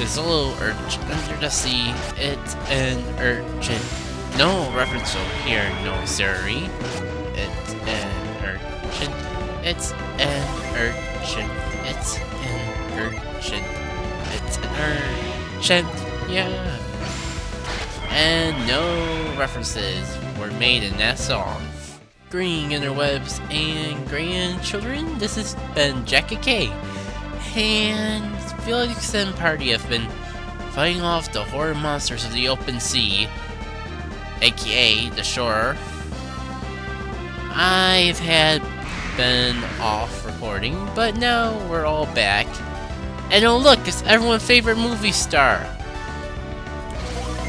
There's a little urchin under the sea. It's an urchin. No reference over here, no siree. It's an urchin. It's an urchin. It's an urchin. It's an urchin. Yeah. And no references were made in that song. Green interwebs and grandchildren, this has been Jackit, and Felix and party have been fighting off the horror monsters of the open sea, aka the shore. I've been off recording, but now we're all back. And oh look, it's everyone's favorite movie star.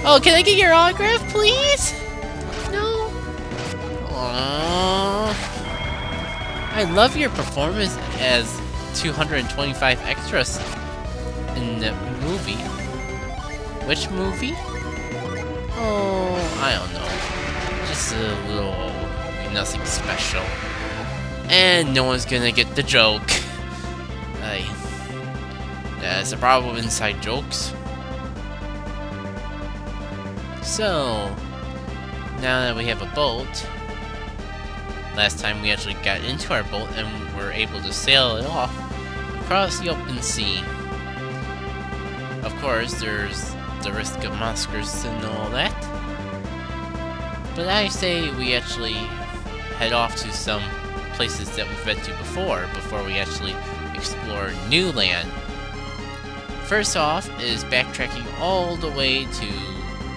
Oh, can I get your autograph, please? No? Aww. I love your performance as 225 extras in the movie. Which movie? Oh, I don't know. Just a little, nothing special. And no one's gonna get the joke. That's a problem with inside jokes. So, now that we have a boat, last time we actually got into our boat and were able to sail it off across the open sea. Of course, there's the risk of monsters and all that. But I say we actually head off to some places that we've been to before we actually explore new land. First off is backtracking all the way to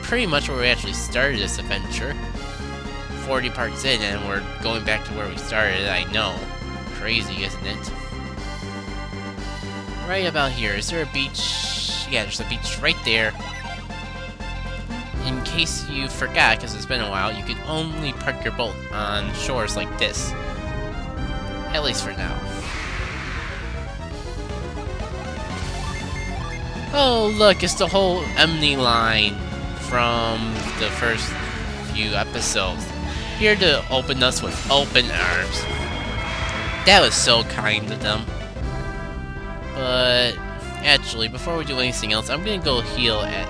pretty much where we actually started this adventure. 40 parts in and we're going back to where we started, I know. Crazy, isn't it? Right about here, is there a beach? Yeah, there's a beach right there. In case you forgot, because it's been a while, you can only park your boat on shores like this. At least for now. Oh look, it's the whole Emily line from the first few episodes. Here to open us with open arms. That was so kind of them. But actually, before we do anything else, I'm gonna go heal at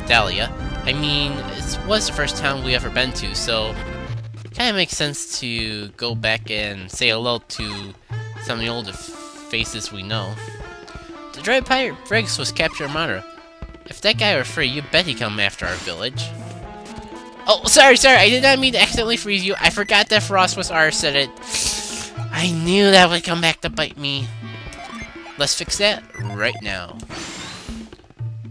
Dalia. I mean, it was the first town we ever been to, so it kinda makes sense to go back and say hello to some of the older faces we know. The Dread Pirate Briggs was captured in Mara. If that guy were free, you bet he'd come after our village. Oh, sorry, I did not mean to accidentally freeze you. I forgot that Frost was ours at it. I knew that would come back to bite me. Let's fix that right now.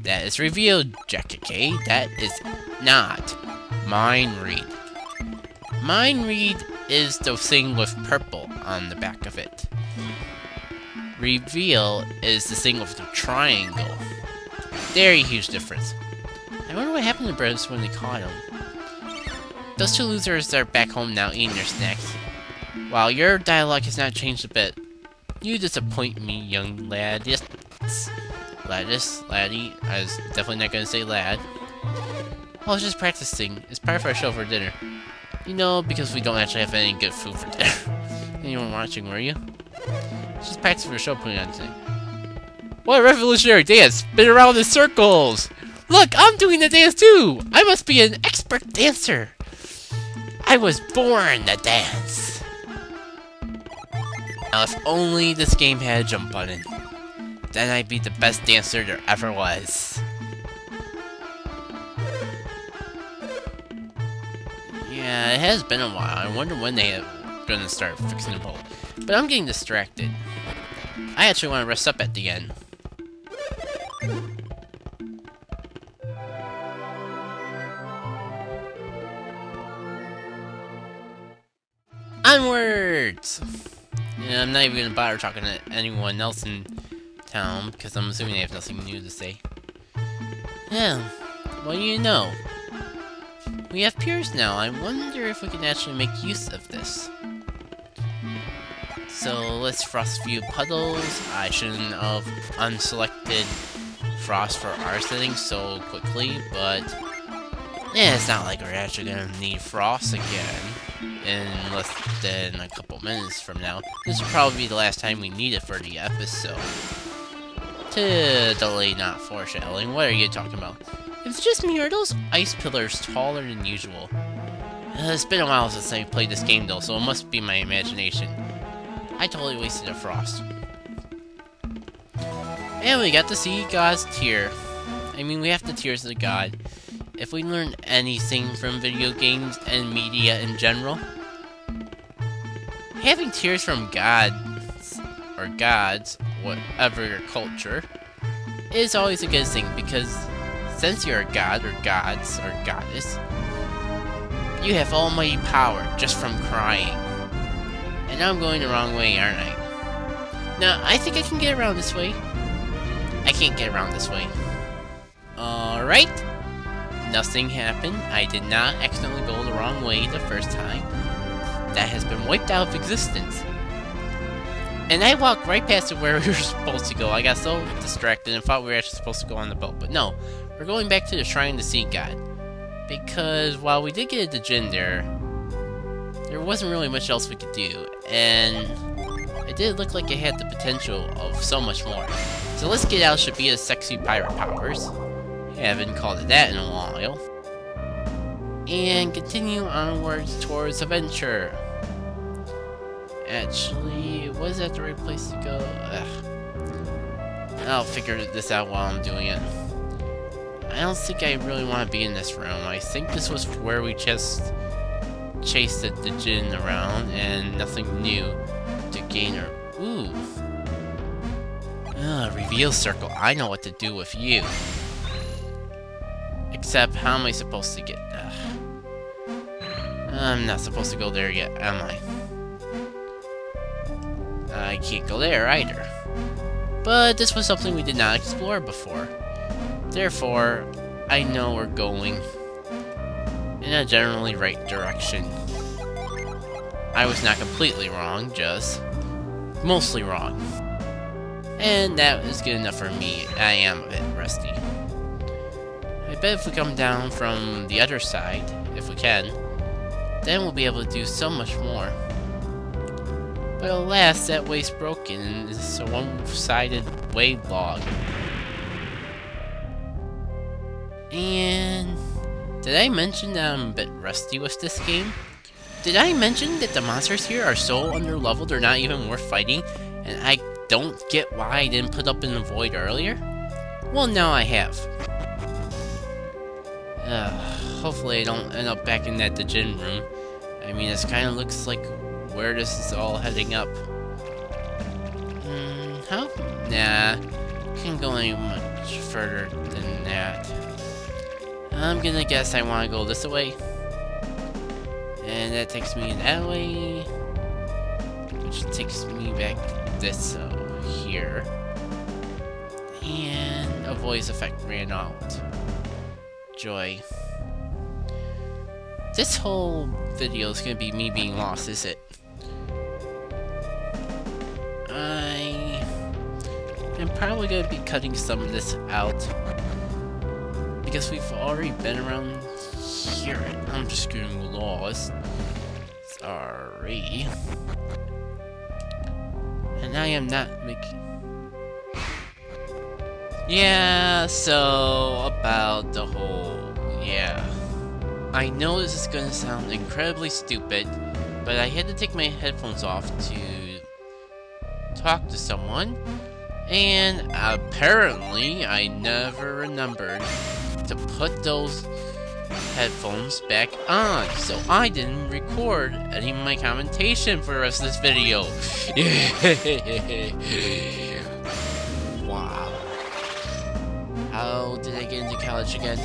That is revealed, Jackit. That is not Mind Read. Mind Read is the thing with purple on the back of it. Reveal is the thing with the triangle. Very huge difference. I wonder what happened to Bruce when they caught him. Those two losers are back home now eating their snacks. While your dialogue has not changed a bit. You disappoint me, young lad. Yes. Laddie. I was definitely not gonna say lad. I was just practicing. It's part of our show for dinner. You know, because we don't actually have any good food for dinner. Anyone watching, were you? Just practice for a show putting on tonight. What a revolutionary dance! Spin around in circles! Look, I'm doing the dance too! I must be an expert dancer! I was born to dance! Now if only this game had a jump button, then I'd be the best dancer there ever was. Yeah, it has been a while. I wonder when they are gonna start fixing the boat. But I'm getting distracted. I actually want to rest up at the end. Onwards! Yeah, I'm not even gonna bother talking to anyone else in town, because I'm assuming they have nothing new to say. Yeah, well, you know. We have piers now. I wonder if we can actually make use of this. So let's frost a few puddles. I shouldn't have unselected frost for our settings so quickly, but yeah, it's not like we're actually gonna need frost again in less than a couple minutes from now. This will probably be the last time we need it for the episode. Totally not foreshadowing. What are you talking about? If it's just me, are those ice pillars taller than usual? It's been a while since I played this game though, so it must be my imagination. I totally wasted a frost. And we got to see God's tier. I mean, we have the tiers of the God. If we learn anything from video games and media in general, having tiers from gods, or gods, whatever your culture, is always a good thing, because since you're a god, or gods, or goddess, you have almighty power just from crying. And I'm going the wrong way, aren't I? Now, I think I can get around this way. I can't get around this way. Alright. Nothing happened. I did not accidentally go the wrong way the first time. That has been wiped out of existence. And I walked right past it where we were supposed to go. I got so distracted and thought we were actually supposed to go on the boat. But no, we're going back to the Shrine to Sea God. Because while we did get a Djinn there wasn't really much else we could do. And it did look like it had the potential of so much more. So let's get out Shabia's sexy pirate powers. Haven't called it that in a while. And continue onwards towards adventure. Actually, was that the right place to go? Ugh. I'll figure this out while I'm doing it. I don't think I really want to be in this room. I think this was where we just chased the Djinn around and nothing new to gain her. Ooh. Reveal circle. I know what to do with you. Except, how am I supposed to get... I'm not supposed to go there yet, am I? I can't go there either. But this was something we did not explore before. Therefore, I know we're going in a generally right direction. I was not completely wrong, just mostly wrong. And that is good enough for me. I am a bit rusty. I bet if we come down from the other side, if we can, then we'll be able to do so much more. But alas, that way's broken and it's a one-sided wave log. And did I mention that I'm a bit rusty with this game? Did I mention that the monsters here are so underleveled they're not even worth fighting? And I don't get why I didn't put up in the void earlier? Well, now I have. Hopefully I don't end up back in that Djinn room. I mean, this kind of looks like where this is all heading up. How? Nah, can't go any much further than that. I'm gonna guess I want to go this way. And that takes me that way. Which takes me back this here. And a voice effect ran out. Joy. This whole video is gonna be me being lost, is it? I'm probably gonna be cutting some of this out because we've already been around here. I'm just getting lost. Sorry. And I am not making... Yeah, so about the whole... Yeah. I know this is gonna sound incredibly stupid, but I had to take my headphones off to talk to someone, and apparently I never remembered to put those headphones back on, so I didn't record any of my commentation for the rest of this video. Wow. How did I get into college again?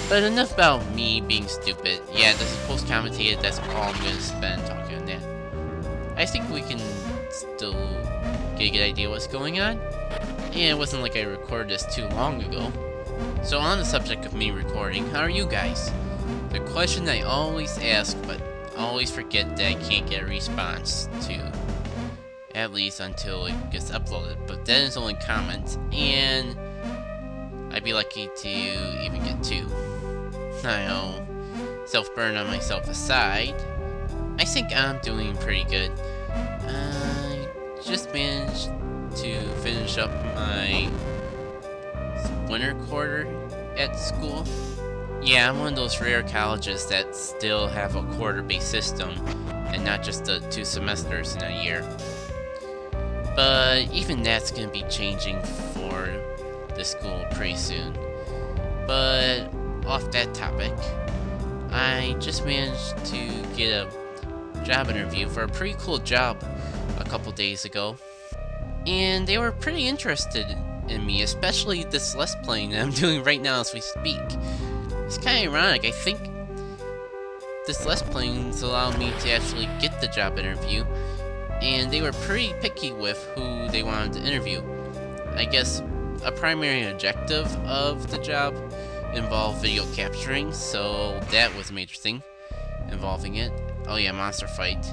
But enough about me being stupid. Yeah, this is post-commentated, that's all I'm gonna spend talking on that. I think we can still get a good idea what's going on. And it wasn't like I recorded this too long ago. So on the subject of me recording, how are you guys? The question I always ask, but always forget that I can't get a response to. At least until it gets uploaded. But then it's only comments, and I'd be lucky to even get 2. I know, self-burn on myself aside, I think I'm doing pretty good. I just managed to finish up my winter quarter at school. Yeah, I'm one of those rare colleges that still have a quarter-based system and not just the 2 semesters in a year. But even that's going to be changing for the school pretty soon. But off that topic, I just managed to get a job interview for a pretty cool job a couple days ago. And they were pretty interested in me, especially this Let's Playing that I'm doing right now as we speak. It's kind of ironic. I think this Let's Playing's allowed me to actually get the job interview, and they were pretty picky with who they wanted to interview. I guess a primary objective of the job involved video capturing, so that was a major thing involving it. Oh yeah, monster fight.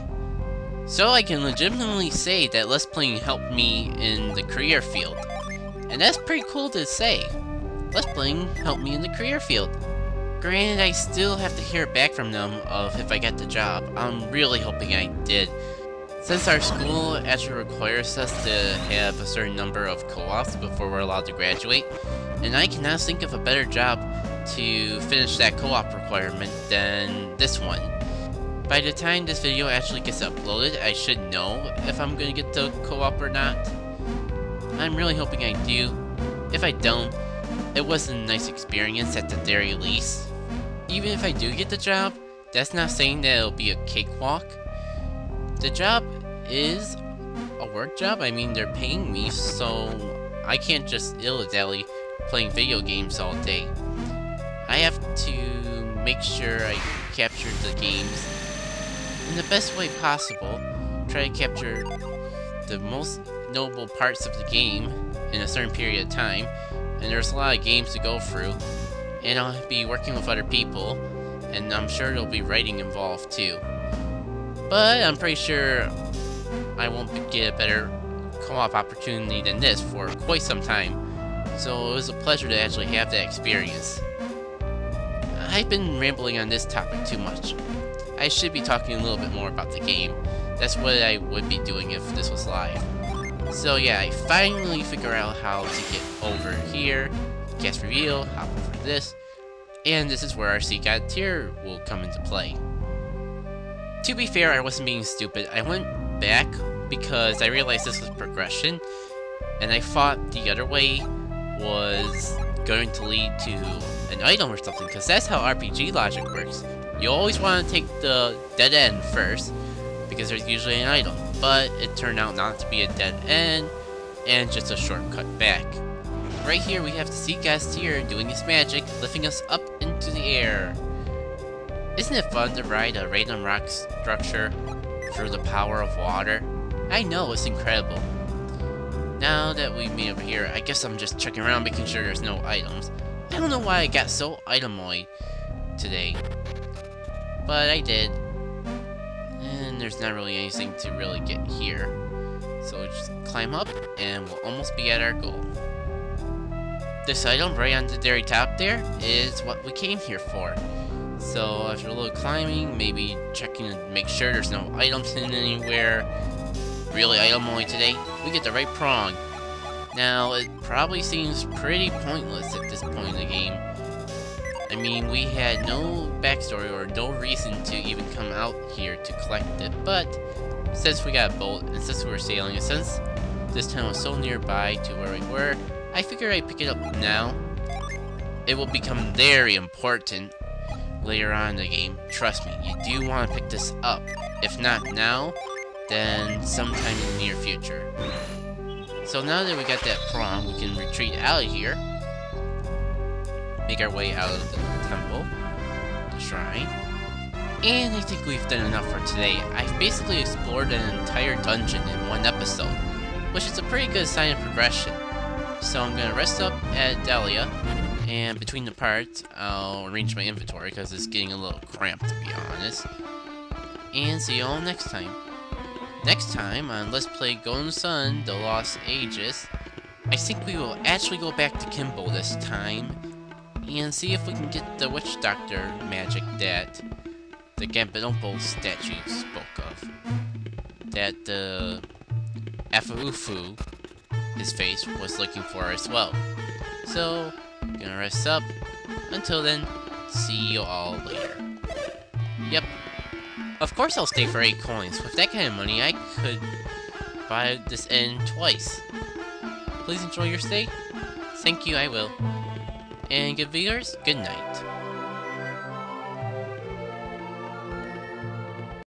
So I can legitimately say that Let's Playing helped me in the career field. And that's pretty cool to say. Let's Playing helped me in the career field. Granted, I still have to hear back from them of if I get the job. I'm really hoping I did. Since our school actually requires us to have a certain number of co-ops before we're allowed to graduate, and I cannot think of a better job to finish that co-op requirement than this one. By the time this video actually gets uploaded, I should know if I'm going to get the co-op or not. I'm really hoping I do. If I don't, it was a nice experience at the very least. Even if I do get the job, that's not saying that it'll be a cakewalk. The job is a work job. I mean, they're paying me, so I can't just dilly-dally playing video games all day. I have to make sure I capture the games in the best way possible. Try to capture the most notable parts of the game in a certain period of time. And there's a lot of games to go through. And I'll be working with other people, and I'm sure there'll be writing involved too. But I'm pretty sure I won't get a better co-op opportunity than this for quite some time. So it was a pleasure to actually have that experience. I've been rambling on this topic too much. I should be talking a little bit more about the game. That's what I would be doing if this was live. So yeah, I finally figure out how to get over here, cast reveal, hop over this, and this is where our Sea God tier will come into play. To be fair, I wasn't being stupid. I went back because I realized this was progression, and I thought the other way was going to lead to an item or something, because that's how RPG logic works. You always want to take the dead end first, because there's usually an item, but it turned out not to be a dead end, and just a shortcut back. Right here we have the Sea God's tier doing his magic, lifting us up into the air. Isn't it fun to ride a random rock structure through the power of water? I know, it's incredible. Now that we made over here, I guess I'm just checking around making sure there's no items. I don't know why I got so itemoid today, but I did. And there's not really anything to really get here. So we'll just climb up and we'll almost be at our goal. This item right on the very top there is what we came here for. So after a little climbing, maybe checking to make sure there's no items in anywhere. Really itemoid today, we get the Right Prong. Now, it probably seems pretty pointless at this point in the game. I mean, we had no backstory or no reason to even come out here to collect it, but since we got a boat, and since we were sailing, and since this town was so nearby to where we were, I figured I'd pick it up now. It will become very important later on in the game. Trust me, you do want to pick this up. If not now, then sometime in the near future. So now that we got that prong, we can retreat out of here. Make our way out of the temple, the shrine. And I think we've done enough for today. I've basically explored an entire dungeon in one episode, which is a pretty good sign of progression. So I'm gonna rest up at Dalia, and between the parts, I'll arrange my inventory because it's getting a little cramped, to be honest. And see you all next time. Next time on Let's Play Golden Sun, The Lost Ages, I think we will actually go back to Kimbo this time, and see if we can get the Witch Doctor magic that the Gambinombo statue spoke of. That the Afaufu, his face, was looking for as well. So, Gonna rest up. Until then, see you all later. Yep. Of course I'll stay for 8 coins. With that kind of money, I could buy this inn twice. Please enjoy your stay. Thank you, I will. And good viewers, good night.